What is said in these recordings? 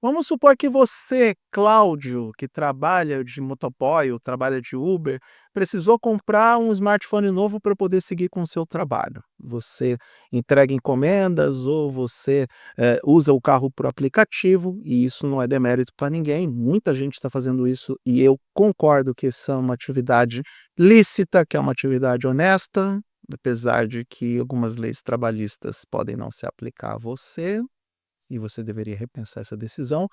Vamos supor que você, Cláudio, que trabalha de motoboy ou trabalha de Uber, precisou comprar um smartphone novo para poder seguir com o seu trabalho. Você entrega encomendas ou você, usa o carro por aplicativo, e isso não é demérito para ninguém, muita gente está fazendo isso e eu concordo que isso é uma atividade lícita, que é uma atividade honesta, apesar de que algumas leis trabalhistas podem não se aplicar a você, e você deveria repensar essa decisão.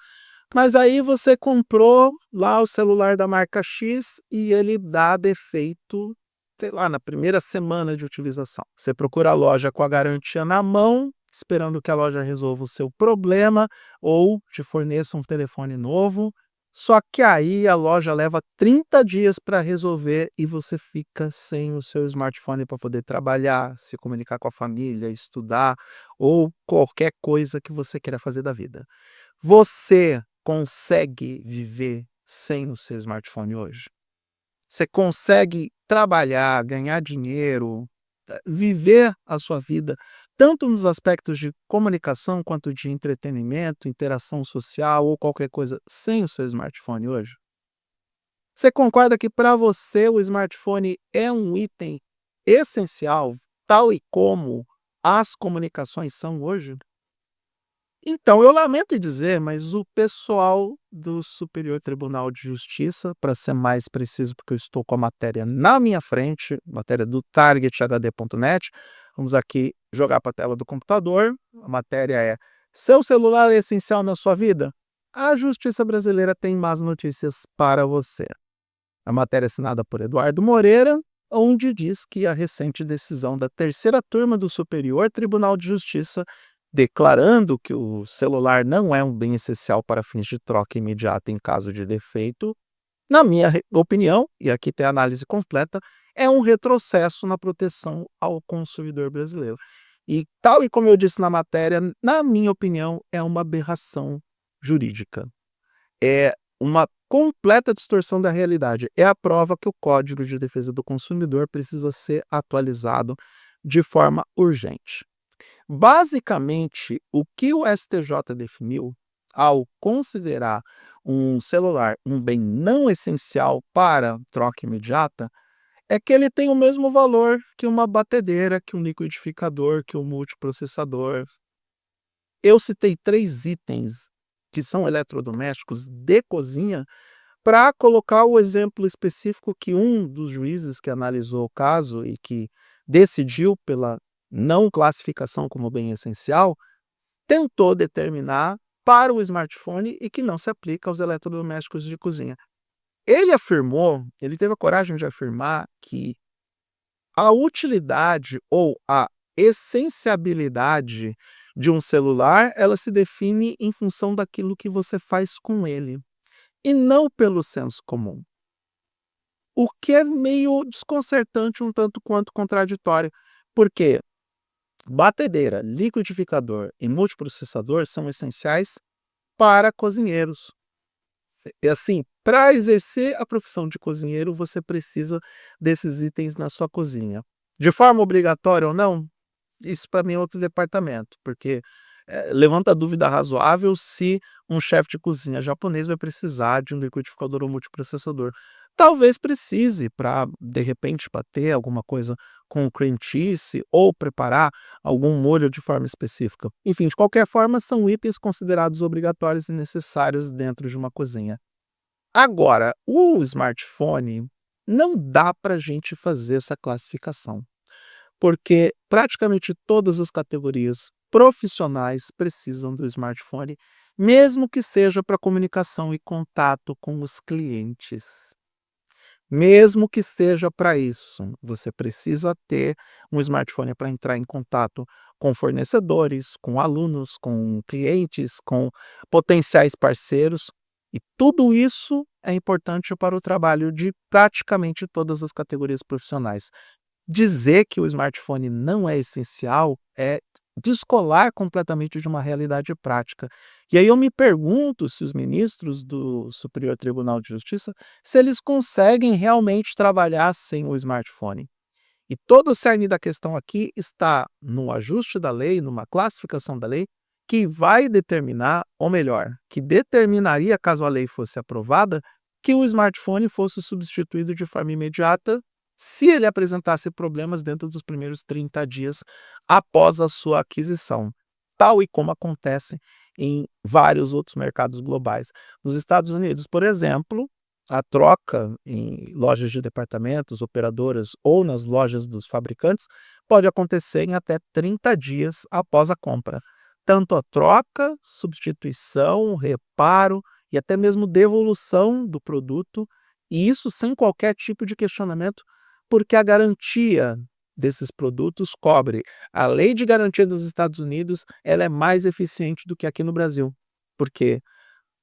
Mas aí você comprou lá o celular da marca X e ele dá defeito, sei lá, na primeira semana de utilização. Você procura a loja com a garantia na mão, esperando que a loja resolva o seu problema ou te forneça um telefone novo. Só que aí a loja leva 30 dias para resolver e você fica sem o seu smartphone para poder trabalhar, se comunicar com a família, estudar ou qualquer coisa que você queira fazer da vida. Você consegue viver sem o seu smartphone hoje? Você consegue trabalhar, ganhar dinheiro, viver a sua vida, tanto nos aspectos de comunicação quanto de entretenimento, interação social ou qualquer coisa, sem o seu smartphone hoje? Você concorda que para você o smartphone é um item essencial, tal e como as comunicações são hoje? Então, eu lamento em dizer, mas o pessoal do Superior Tribunal de Justiça, para ser mais preciso, porque eu estou com a matéria na minha frente, matéria do targethd.net, vamos aqui jogar para a tela do computador. A matéria é: seu celular é essencial na sua vida? A Justiça brasileira tem más notícias para você. A matéria é assinada por Eduardo Moreira, onde diz que a recente decisão da terceira turma do Superior Tribunal de Justiça, declarando que o celular não é um bem essencial para fins de troca imediata em caso de defeito, na minha opinião, e aqui tem a análise completa, é um retrocesso na proteção ao consumidor brasileiro. E tal e como eu disse na matéria, na minha opinião, é uma aberração jurídica. É uma completa distorção da realidade. É a prova que o Código de Defesa do Consumidor precisa ser atualizado de forma urgente. Basicamente, o que o STJ definiu ao considerar um celular um bem não essencial para troca imediata é que ele tem o mesmo valor que uma batedeira, que um liquidificador, que um multiprocessador. Eu citei 3 itens que são eletrodomésticos de cozinha para colocar o exemplo específico que um dos juízes que analisou o caso e que decidiu pela não classificação como bem essencial, tentou determinar para o smartphone e que não se aplica aos eletrodomésticos de cozinha. Ele afirmou, ele teve a coragem de afirmar que a utilidade ou a essenciabilidade de um celular, ela se define em função daquilo que você faz com ele, e não pelo senso comum. O que é meio desconcertante, um tanto quanto contraditório, porque batedeira, liquidificador e multiprocessador são essenciais para cozinheiros. E assim, para exercer a profissão de cozinheiro, você precisa desses itens na sua cozinha. De forma obrigatória ou não, isso para mim é outro departamento, porque levanta a dúvida razoável se um chefe de cozinha japonês vai precisar de um liquidificador ou multiprocessador. Talvez precise para, de repente, bater alguma coisa com cream cheese ou preparar algum molho de forma específica. Enfim, de qualquer forma, são itens considerados obrigatórios e necessários dentro de uma cozinha. Agora, o smartphone não dá para a gente fazer essa classificação, porque praticamente todas as categorias profissionais precisam do smartphone, mesmo que seja para comunicação e contato com os clientes. Mesmo que seja para isso, você precisa ter um smartphone para entrar em contato com fornecedores, com alunos, com clientes, com potenciais parceiros, e tudo isso é importante para o trabalho de praticamente todas as categorias profissionais. Dizer que o smartphone não é essencial é descolar completamente de uma realidade prática. E aí eu me pergunto se os ministros do Superior Tribunal de Justiça, se eles conseguem realmente trabalhar sem o smartphone. E todo o cerne da questão aqui está no ajuste da lei, numa classificação da lei, que vai determinar, ou melhor, que determinaria, caso a lei fosse aprovada, que o smartphone fosse substituído de forma imediata se ele apresentasse problemas dentro dos primeiros 30 dias após a sua aquisição, tal e como acontece em vários outros mercados globais. Nos Estados Unidos, por exemplo, a troca em lojas de departamentos, operadoras ou nas lojas dos fabricantes pode acontecer em até 30 dias após a compra. Tanto a troca, substituição, reparo e até mesmo devolução do produto, e isso sem qualquer tipo de questionamento, porque a garantia desses produtos cobre. A lei de garantia dos Estados Unidos, ela é mais eficiente do que aqui no Brasil, porque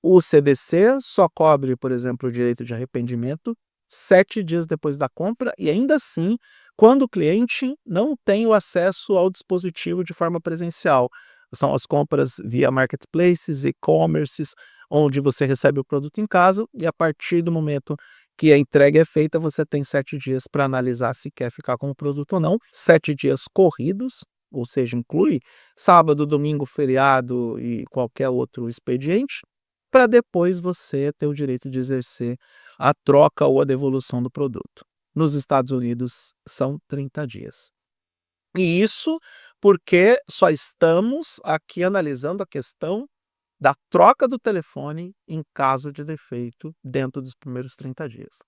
o CDC só cobre, por exemplo, o direito de arrependimento 7 dias depois da compra e ainda assim, quando o cliente não tem o acesso ao dispositivo de forma presencial. São as compras via marketplaces, e-commerces, onde você recebe o produto em casa e a partir do momento que a entrega é feita, você tem 7 dias para analisar se quer ficar com o produto ou não. 7 dias corridos, ou seja, inclui sábado, domingo, feriado e qualquer outro expediente, para depois você ter o direito de exercer a troca ou a devolução do produto. Nos Estados Unidos são 30 dias. E isso porque só estamos aqui analisando a questão da troca do telefone em caso de defeito dentro dos primeiros 30 dias.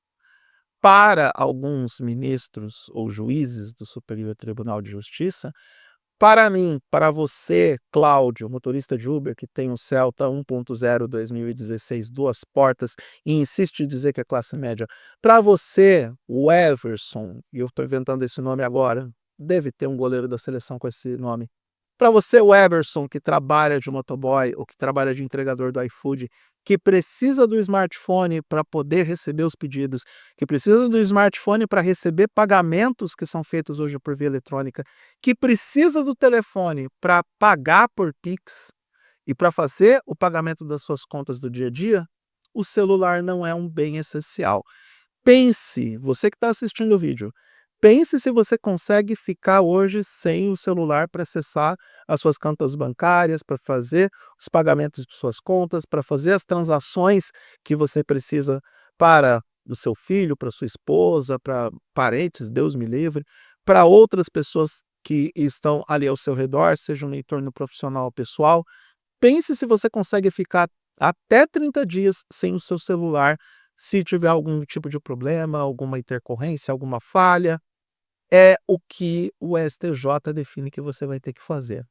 Para alguns ministros ou juízes do Superior Tribunal de Justiça, para mim, para você, Cláudio, motorista de Uber que tem um Celta 1.0 2016, 2 portas e insiste em dizer que é classe média, para você, o Everson, e eu estou inventando esse nome agora, deve ter um goleiro da seleção com esse nome. Para você, o Everson, que trabalha de motoboy ou que trabalha de entregador do iFood, que precisa do smartphone para poder receber os pedidos, que precisa do smartphone para receber pagamentos que são feitos hoje por via eletrônica, que precisa do telefone para pagar por Pix e para fazer o pagamento das suas contas do dia a dia, o celular não é um bem essencial. Pense, você que está assistindo o vídeo, pense se você consegue ficar hoje sem o celular para acessar as suas contas bancárias, para fazer os pagamentos de suas contas, para fazer as transações que você precisa para o seu filho, para sua esposa, para parentes, Deus me livre, para outras pessoas que estão ali ao seu redor, seja no entorno profissional ou pessoal. Pense se você consegue ficar até 30 dias sem o seu celular, se tiver algum tipo de problema, alguma intercorrência, alguma falha, é o que o STJ define que você vai ter que fazer.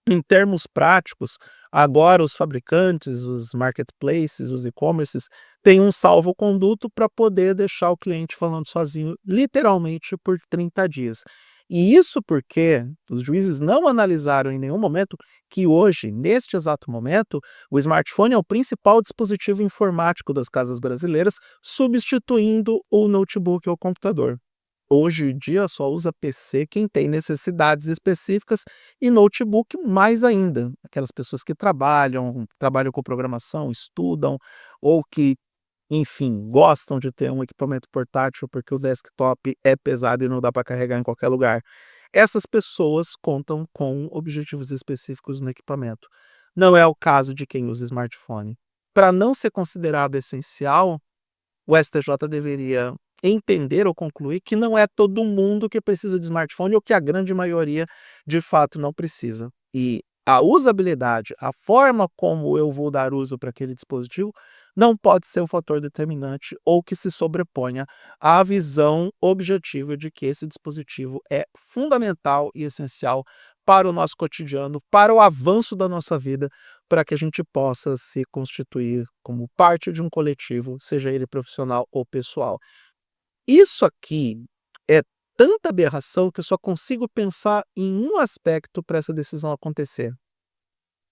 Em termos práticos, agora os fabricantes, os marketplaces, os e-commerces têm um salvo-conduto para poder deixar o cliente falando sozinho, literalmente por 30 dias. E isso porque os juízes não analisaram em nenhum momento que hoje, neste exato momento, o smartphone é o principal dispositivo informático das casas brasileiras, substituindo o notebook ou o computador. Hoje em dia só usa PC quem tem necessidades específicas e notebook mais ainda. Aquelas pessoas que trabalham com programação, estudam ou que, enfim, gostam de ter um equipamento portátil porque o desktop é pesado e não dá para carregar em qualquer lugar. Essas pessoas contam com objetivos específicos no equipamento. Não é o caso de quem usa smartphone. Para não ser considerado essencial, o STJ deveria entender ou concluir que não é todo mundo que precisa de smartphone ou que a grande maioria de fato não precisa. E a usabilidade, a forma como eu vou dar uso para aquele dispositivo, não pode ser o fator determinante ou que se sobreponha à visão objetiva de que esse dispositivo é fundamental e essencial para o nosso cotidiano, para o avanço da nossa vida, para que a gente possa se constituir como parte de um coletivo, seja ele profissional ou pessoal. Isso aqui é tanta aberração que eu só consigo pensar em um aspecto para essa decisão acontecer.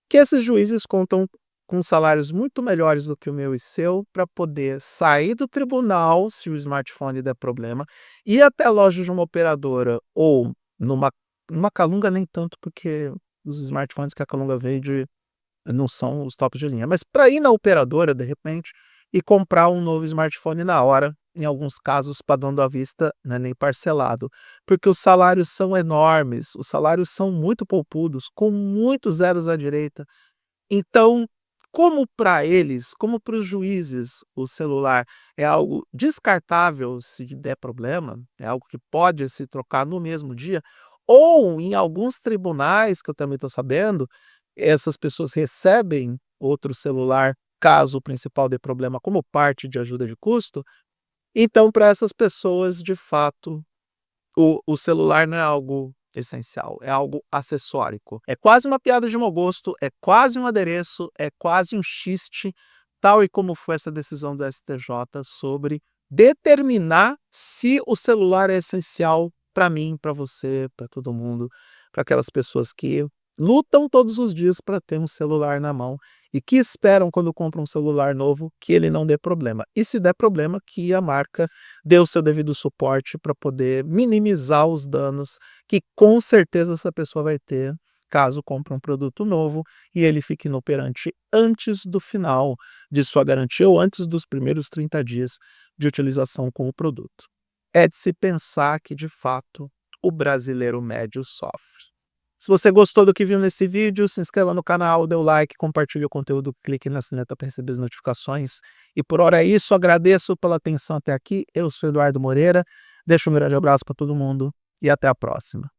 Que esses juízes contam com salários muito melhores do que o meu e seu para poder sair do tribunal se o smartphone der problema, ir até a loja de uma operadora ou numa Calunga nem tanto porque os smartphones que a Calunga vende não são os tops de linha, mas para ir na operadora de repente e comprar um novo smartphone na hora em alguns casos pagando à vista, não é nem parcelado, porque os salários são enormes, os salários são muito poupudos, com muitos zeros à direita. Então, como para eles, como para os juízes, o celular é algo descartável se der problema, é algo que pode se trocar no mesmo dia, ou em alguns tribunais, que eu também estou sabendo, essas pessoas recebem outro celular caso o principal dê problema como parte de ajuda de custo, então para essas pessoas, de fato, o celular não é algo essencial, é algo acessórico. É quase uma piada de mau gosto, é quase um adereço, é quase um xiste, tal e como foi essa decisão do STJ sobre determinar se o celular é essencial para mim, para você, para todo mundo, para aquelas pessoas que lutam todos os dias para ter um celular na mão e que esperam, quando compram um celular novo, que ele não dê problema. E se der problema, que a marca dê o seu devido suporte para poder minimizar os danos que com certeza essa pessoa vai ter caso compre um produto novo e ele fique inoperante antes do final de sua garantia ou antes dos primeiros 30 dias de utilização com o produto. É de se pensar que, de fato, o brasileiro médio sofre. Se você gostou do que viu nesse vídeo, se inscreva no canal, dê o like, compartilhe o conteúdo, clique na sineta para receber as notificações. E por hora é isso, agradeço pela atenção até aqui. Eu sou Eduardo Moreira, deixo um grande abraço para todo mundo e até a próxima.